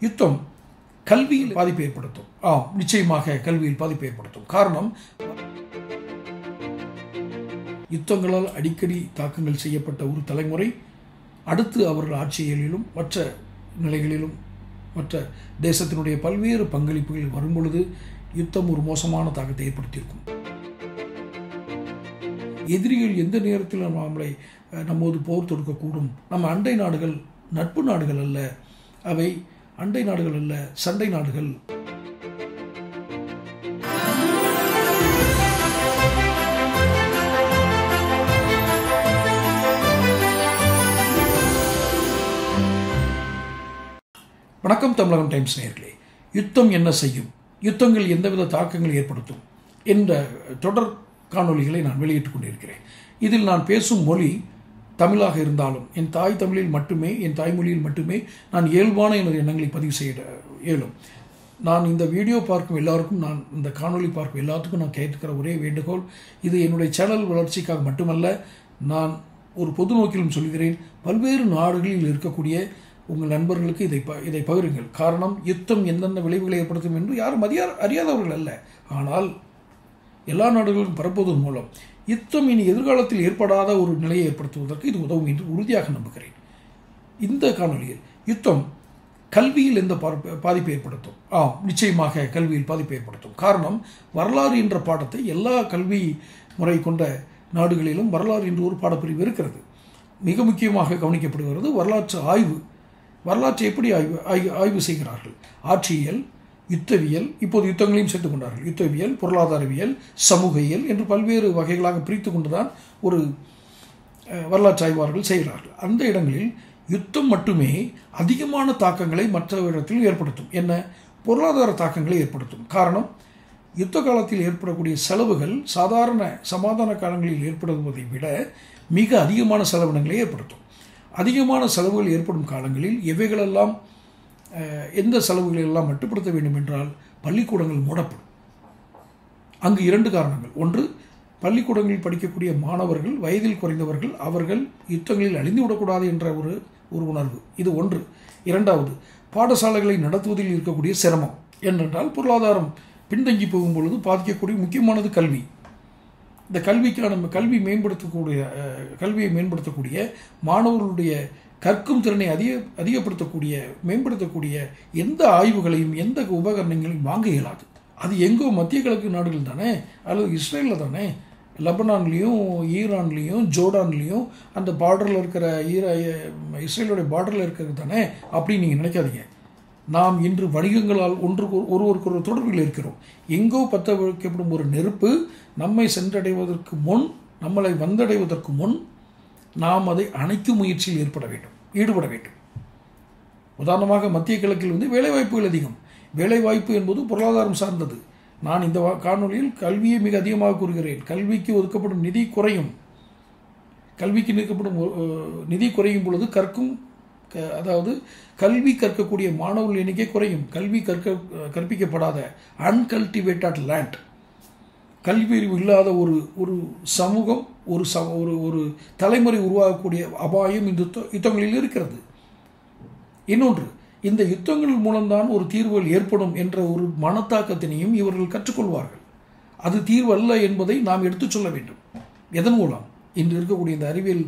யுத்தம் கல்வியில் பாதிப்பு ஏற்படுத்தும். நிச்சயமாக கல்வியில் பாதிப்பு ஏற்படுத்தும். காரணம், யுத்தங்களால் அடிக்கடி தாக்கங்கள் செய்யப்பட்ட ஒரு தலைமுறை அடுத்து அவர்கள் ஆட்சியிலும் மற்ற நிலைகளிலும் மற்ற தேசத்தினுடைய பல்வேறு பங்களிப்புகள் வரும்பொழுது யுத்தம் ஒரு மோசமான தாக்கத்தை ஏற்படுத்தியிருக்கும். எதிரிகள் எந்த நேரத்தில் நம்மோடு போர் தொடுக்கக்கூடும். நம்ம அண்டை நாடுகள் நட்பு நாடுகள் அல்ல, அவை அண்டை நாடுகள் அல்ல, சண்டை நாடுகள். வணக்கம் தமிழகம் டைம்ஸ் நேயர்களே. யுத்தம் என்ன செய்யும், யுத்தங்கள் எந்தவித தாக்கங்கள் ஏற்படுத்தும் என்ற தொடர் காணொளிகளை நான் வெளியிட்டுக் கொண்டிருக்கிறேன். இதில் நான் பேசும் மொழி தமிழாக இருந்தாலும் என் தாய் தமிழில் மட்டுமே, என் தாய்மொழியில் மட்டுமே நான் இயல்பான எனது எண்ணங்களை பதிவு செய்ய இயலும். நான் இந்த வீடியோ பார்க்கும் எல்லாருக்கும், நான் இந்த காணொளி பார்க்கும் எல்லாத்துக்கும் நான் கேட்டுக்கிற ஒரே வேண்டுகோள், இது என்னுடைய சேனல் வளர்ச்சிக்காக மட்டுமல்ல, நான் ஒரு பொது நோக்கிலும் சொல்கிறேன். பல்வேறு நாடுகளில் இருக்கக்கூடிய உங்கள் நண்பர்களுக்கு இதை பகிருங்கள். காரணம், யுத்தம் எந்தெந்த விளைவுகளை ஏற்படுத்தும் என்று யாரும் அறியாதவர்கள் அல்ல. ஆனால் எல்லா நாடுகளிலும் பரப்புவதன் மூலம் யுத்தம் இனி எதிர்காலத்தில் ஏற்படாத ஒரு நிலையை ஏற்படுத்துவதற்கு இது உதவும் என்று உறுதியாக நம்புகிறேன். இந்த காணொலியில் யுத்தம் கல்வியில் எந்த பாதிப்பை ஏற்படுத்தும். நிச்சயமாக கல்வியில் பாதிப்பை ஏற்படுத்தும். காரணம், வரலாறு என்ற பாடத்தை எல்லா கல்வி முறை கொண்ட நாடுகளிலும் வரலாறு என்று ஒரு பாடப்பிரிவு இருக்கிறது. மிக முக்கியமாக கவனிக்கப்படுகிறது வரலாற்று ஆய்வு. வரலாற்றை எப்படி ஆய்வு செய்கிறார்கள்? ஆட்சியியல், யுத்தவியல், இப்போது யுத்தங்களையும் சேர்த்துக் கொண்டார்கள். யுத்தவியல், பொருளாதாரவியல், சமூகியல் என்று பல்வேறு வகைகளாக பிரித்து கொண்டுதான் ஒரு வரலாற்று ஆய்வாளர்கள் செய்கிறார்கள். அந்த இடங்களில் யுத்தம் மட்டுமே அதிகமான தாக்கங்களை மற்ற இடத்தில் ஏற்படுத்தும். என்ன? பொருளாதார தாக்கங்களை ஏற்படுத்தும். காரணம், யுத்த காலத்தில் ஏற்படக்கூடிய செலவுகள் சாதாரண சமாதான காலங்களில் ஏற்படுவதை விட மிக அதிகமான செலவினங்களை ஏற்படுத்தும். அதிகமான செலவுகள் ஏற்படும் காலங்களில் எவைகளெல்லாம், எந்த செலவுகளை எல்லாம் மட்டுப்படுத்த வேண்டும் என்றால் பள்ளிக்கூடங்கள் மூடப்படும். அங்கு இரண்டு காரணங்கள். ஒன்று, பள்ளிக்கூடங்களில் படிக்கக்கூடிய மாணவர்கள், வயதில் குறைந்தவர்கள், அவர்கள் யுத்தங்களில் அழிந்து விடக்கூடாது என்ற ஒரு உணர்வு. இது ஒன்று. இரண்டாவது, பாடசாலைகளை நடத்துவதில் இருக்கக்கூடிய சிரமம். ஏனென்றால் பொருளாதாரம் பின்தங்கி போகும் பொழுது பாதிக்கக்கூடிய முக்கியமானது கல்வி. இந்த கல்விக்கான கல்வியை மேம்படுத்தக்கூடிய மாணவர்களுடைய கற்கும் திறனை மேம்படுத்தக்கூடிய எந்த ஆய்வுகளையும் எந்த உபகரணங்களையும் வாங்க இயலாது. அது எங்கோ மத்திய கிழக்கு நாடுகள் தானே, அல்லது இஸ்ரேலில் தானே, லெபனான்லேயும் ஈரான்லேயும் ஜோர்டான்லேயும் அந்த பார்டரில் இருக்கிற இஸ்ரேலுடைய பார்டரில் இருக்கிறது தானே அப்படின்னு நீங்கள் நினைக்காதீங்க. நாம் இன்று வணிகங்களால் ஒருவருக்கு ஒரு தொடர்பில் இருக்கிறோம். எங்கோ பற்ற வைக்கப்படும் ஒரு நெருப்பு நம்மை சென்றடைவதற்கு முன், நம்மளை வந்தடைவதற்கு முன் நாம் அதை அணைக்கும் முயற்சியில் ஈடுபட வேண்டும். உதாரணமாக மத்திய கிழக்கில் வேலைவாய்ப்புகள் அதிகம். வேலைவாய்ப்பு என்பது பொருளாதாரம் சார்ந்தது. நான் இந்த காணொலியில் கல்வியை மிக அதிகமாக கூறுகிறேன். கல்விக்கு ஒதுக்கப்படும் நிதி குறையும். கல்விக்கு ஒதுக்கப்படும் நிதி குறையும் பொழுது அதாவது கல்வி கற்கக்கூடிய மாணவர்கள் எண்ணிக்கை குறையும். கல்வி கற்பிக்கப்படாத அன்கல்டிவேட்டட் லேண்ட், கல்வி அறிவு இல்லாத ஒரு சமூகம், ஒரு தலைமுறை உருவாகக்கூடிய அபாயம் இந்த யுத்தங்களில் இருக்கிறது. இன்னொன்று, இந்த யுத்தங்கள் மூலம்தான் ஒரு தீர்வுகள் ஏற்படும் என்ற ஒரு மனத்தாக்கத்தினையும் இவர்கள் கற்றுக்கொள்வார்கள். அது தீர்வு அல்ல என்பதை நாம் எடுத்துச் சொல்ல வேண்டும். எதன் மூலம்? இன்று இருக்கக்கூடிய இந்த அறிவியல்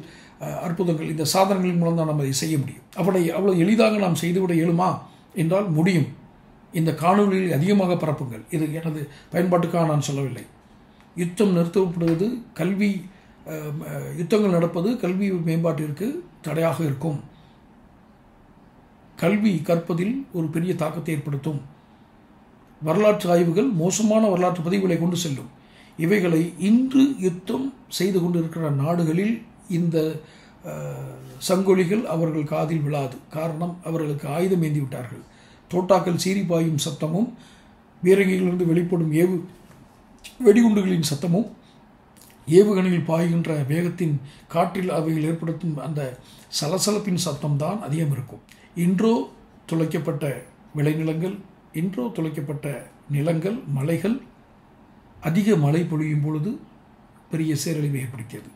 அற்புதங்கள், இந்த சாதனங்களின் மூலம் தான் நம்ம இதை செய்ய முடியும். அவ்வளவு எளிதாக நாம் செய்துவிட இயலுமா என்றால் முடியும். இந்த காணொலியில் அதிகமாக பரப்புங்கள். இது எனது பயன்பாட்டுக்காக நான் சொல்லவில்லை. யுத்தம் நிறுத்தப்படுவது, யுத்தங்கள் நடப்பது கல்வி மேம்பாட்டிற்கு தடையாக இருக்கும். கல்வி கற்பதில் ஒரு பெரிய தாக்கத்தை ஏற்படுத்தும். வரலாற்று ஆய்வுகள் மோசமான வரலாற்று பதிவுகளை கொண்டு செல்லும். இவைகளை இன்று யுத்தம் செய்து கொண்டிருக்கிற நாடுகளில் இந்த சங்கொலிகள் அவர்கள் காதில் விழாது. காரணம், அவர்களுக்கு ஆயுதம் ஏந்தி விட்டார்கள். தோட்டாக்கள் சீறி பாயும் சத்தமும், பீரங்கிகளிலிருந்து வெளிப்படும் வெடிகுண்டுகளின் சத்தமும், ஏவுகணையில் பாய்கின்ற வேகத்தின் காற்றில் அவைகள் ஏற்படுத்தும் அந்த சலசலப்பின் சத்தம்தான் அதிகம் இருக்கும். இன்றோ துளைக்கப்பட்ட விளைநிலங்கள், இன்றோ துளைக்கப்பட்ட நிலங்கள், மலைகள் அதிக மழை பொழியும் பொழுது பெரிய சீரழிவை ஏற்படுத்தியது.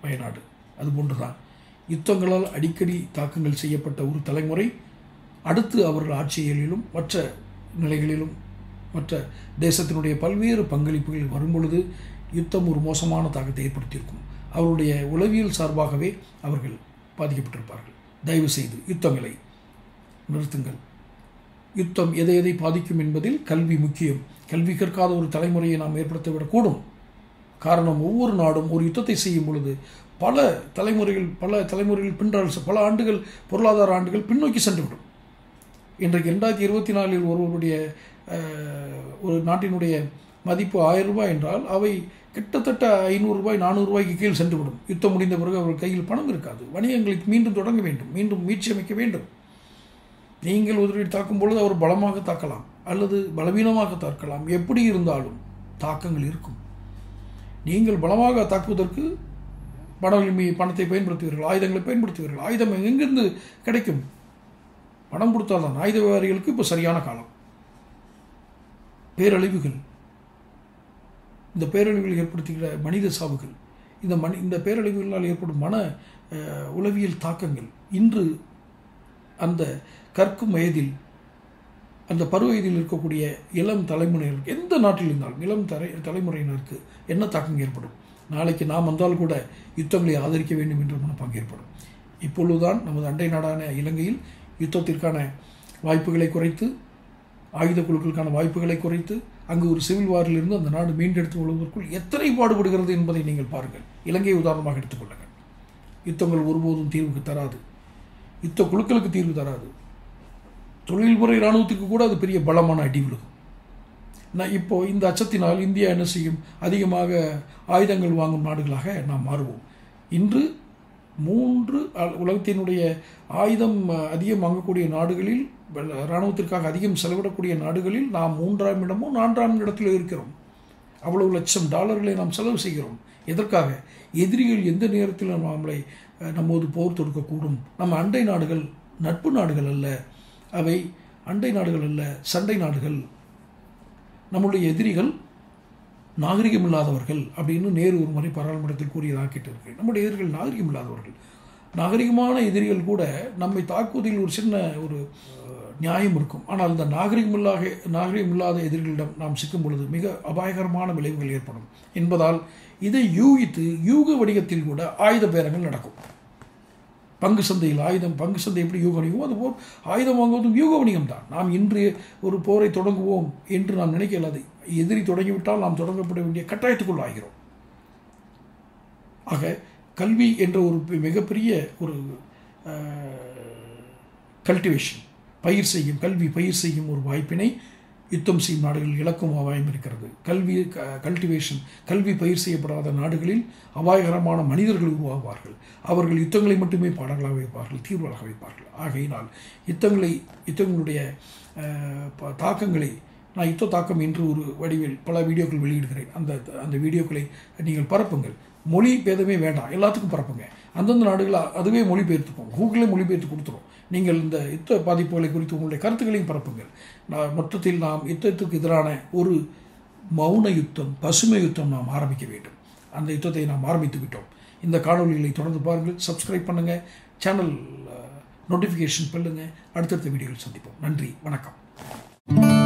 வயநாடு அதுபோன்றுதான். யுத்தங்களால் அடிக்கடி தாக்கங்கள் செய்யப்பட்ட ஒரு தலைமுறை அடுத்து அவர்கள் ஆட்சியிலும் மற்ற நிலைகளிலும் மற்ற தேசத்தினுடைய பல்வேறு பங்களிப்புகள் வரும்பொழுது யுத்தம் ஒரு மோசமான தாக்கத்தை ஏற்படுத்தியிருக்கும். அவருடைய உளவியல் சார்பாகவே அவர்கள் பாதிக்கப்பட்டிருப்பார்கள். தயவு செய்து யுத்தங்களை நிறுத்துங்கள். யுத்தம் எதை எதை பாதிக்கும் என்பதில் கல்வி முக்கியம். கல்வி கற்காத ஒரு தலைமுறையை நாம் ஏற்படுத்திவிடக்கூடும். காரணம், ஒவ்வொரு நாடும் ஒரு யுத்தத்தை செய்யும் பொழுது பல தலைமுறைகள் பின்னால் பல ஆண்டுகள், பொருளாதார ஆண்டுகள் பின்னோக்கி சென்றுவிடும். இன்றைக்கு 2024 ஒருவருடைய ஒரு நாட்டினுடைய மதிப்பு 1000 ரூபாய் என்றால் அவை கிட்டத்தட்ட 500 ரூபாய் 400 ரூபாய்க்கு கீழ் சென்றுவிடும். யுத்தம் முடிந்த பிறகு அவர்கள் கையில் பணம் இருக்காது. வணிகங்களுக்கு மீண்டும் தொடங்க வேண்டும், மீண்டும் மீட்சி அமைக்க வேண்டும். நீங்கள் உதவி தாக்கும் பொழுது அவர் பலமாக தாக்கலாம் அல்லது பலவீனமாக தாக்கலாம். எப்படி இருந்தாலும் தாக்கங்கள் இருக்கும். நீங்கள் பலமாக தாக்குவதற்கு பணத்தை பயன்படுத்துவீர்கள், ஆயுதங்களை பயன்படுத்துவீர்கள். ஆயுதம் எங்கிருந்து கிடைக்கும்? பணம் கொடுத்தால்தான். ஆயுத வியாபாரிகளுக்கு இப்போ சரியான காலம். பேரழிவுகள், இந்த பேரழிவுகள் ஏற்படுத்துகிற மனித சாவுகள், இந்த பேரழிவுகளால் ஏற்படும் மன உளவியல் தாக்கங்கள் இன்று அந்த கற்கும் வயதில், அந்த பருவ வயதில் இருக்கக்கூடிய இளம் தலைமுறையினருக்கு, எந்த நாட்டில் இருந்தாலும் இளம் தலைமுறையினருக்கு என்ன தாக்கம் ஏற்படும்? நாளைக்கு நாம் வந்தால் கூட யுத்தங்களை ஆதரிக்க வேண்டும் என்ற மனப்பாங்கு ஏற்படும். இப்பொழுதுதான் நமது அண்டை நாடான இலங்கையில் யுத்தத்திற்கான வாய்ப்புகளை குறைத்து, ஆயுத குழுக்களுக்கான வாய்ப்புகளை குறைத்து, அங்கு ஒரு சிவில் வாரிலிருந்து அந்த நாடு மீண்டெடுத்து கொள்வதற்குள் எத்தனை பாடுபடுகிறது என்பதை நீங்கள் பாருங்கள். இலங்கையை உதாரணமாக எடுத்துக்கொள்ளுங்கள். யுத்தங்கள் ஒருபோதும் தீர்வுக்கு தராது. யுத்த குழுக்களுக்கு தீர்வு தராது. தொழில்முறை இராணுவத்திற்கு கூட அது பெரிய பலமான அடி விழுகும். இப்போ இந்த அச்சத்தினால் இந்தியா என்ன செய்யும்? அதிகமாக ஆயுதங்கள் வாங்கும் நாடுகளாக நாம் மாறுவோம். இன்று 3 உலகத்தினுடைய ஆயுதம் அதிகம் வாங்கக்கூடிய நாடுகளில், இராணுவத்திற்காக அதிகம் செலவிடக்கூடிய நாடுகளில் நாம் 3ஆம் இடமோ 4ஆம் இடத்தில் இருக்கிறோம். அவ்வளவு லட்சம் டாலர்களை நாம் செலவு செய்கிறோம். எதற்காக? எதிரிகள் எந்த நேரத்தில் நம்மோடு போர் தொடுக்கக்கூடும். நம்ம அண்டை நாடுகள் நட்பு நாடுகள் அல்ல, அவை அண்டை நாடுகள் அல்ல, சண்டை நாடுகள். நம்முடைய எதிரிகள் நாகரிகம் இல்லாதவர்கள் அப்படின்னு நேரு ஒரு முறை பாராளுமன்றத்தில் கூறியதாக கேட்டிருக்கேன். நம்முடைய எதிரிகள் நாகரிகம் இல்லாதவர்கள். நாகரிகமான எதிரிகள் கூட நம்மை தாக்குவதில் ஒரு சின்ன ஒரு நியாயம் இருக்கும். ஆனால் இந்த நாகரிகம் இல்லாத எதிரிகளிடம் நாம் சிக்கும் பொழுது மிக அபாயகரமான விளைவுகள் ஏற்படும் என்பதால் இதை யூகித்து யூக வடிவத்தில் கூட ஆயுத பேரங்கள் நடக்கும். பங்கு சந்தையில் பங்கு சந்தை எப்படி யூக வணிகமோ அதுபோல் ஆயுதம் வாங்குவதும் யூக வணிகம் தான். நாம் இன்று ஒரு போரை தொடங்குவோம் என்று நாம் நினைக்கலாது. எதிரி தொடங்கிவிட்டால் நாம் தொடங்கப்பட வேண்டிய கட்டாயத்துக்குள் ஆகிறோம். ஆக கல்வி என்ற ஒரு மிகப்பெரிய ஒரு கல்டிவேஷன், கல்வி பயிர் செய்யும் ஒரு வாய்ப்பினை யுத்தம் செய்யும் நாடுகளில் இழக்கும் அபாயம் இருக்கிறது. கல்வி பயிர் செய்யப்படாத நாடுகளில் அபாயகரமான மனிதர்கள் உருவாகுவார்கள். அவர்கள் யுத்தங்களை மட்டுமே பாடங்களாக வைப்பார்கள், தீர்வுகளாக வைப்பார்கள். ஆகையினால் யுத்தங்களுடைய தாக்கங்களை நான் யுத்த தாக்கம் என்று ஒரு வடிவில் பல வீடியோக்கள் வெளியிடுகிறேன். அந்த வீடியோக்களை நீங்கள் பரப்புங்கள். மொழி பேதமே வேண்டாம், எல்லாத்துக்கும் பரப்புங்க. அந்தந்த நாடுகள் அதுவே மொழிபெயர்த்துக்கும், கூகுளே மொழிபெயர்த்து கொடுத்துரும். நீங்கள் இந்த யுத்த பாதிப்புகளை குறித்து உங்களுடைய கருத்துக்களையும் பரப்புங்கள். மொத்தத்தில் நாம் யுத்தத்துக்கு எதிரான ஒரு மௌன யுத்தம், பசுமை யுத்தம் நாம் ஆரம்பிக்க வேண்டும். அந்த யுத்தத்தை நாம் ஆரம்பித்து விட்டோம். இந்த காணொலிகளை தொடர்ந்து பாருங்கள், சப்ஸ்கிரைப் பண்ணுங்கள், சேனல் நோட்டிஃபிகேஷன் பண்ணுங்கள். அடுத்தடுத்த வீடியோவில் சந்திப்போம். நன்றி, வணக்கம்.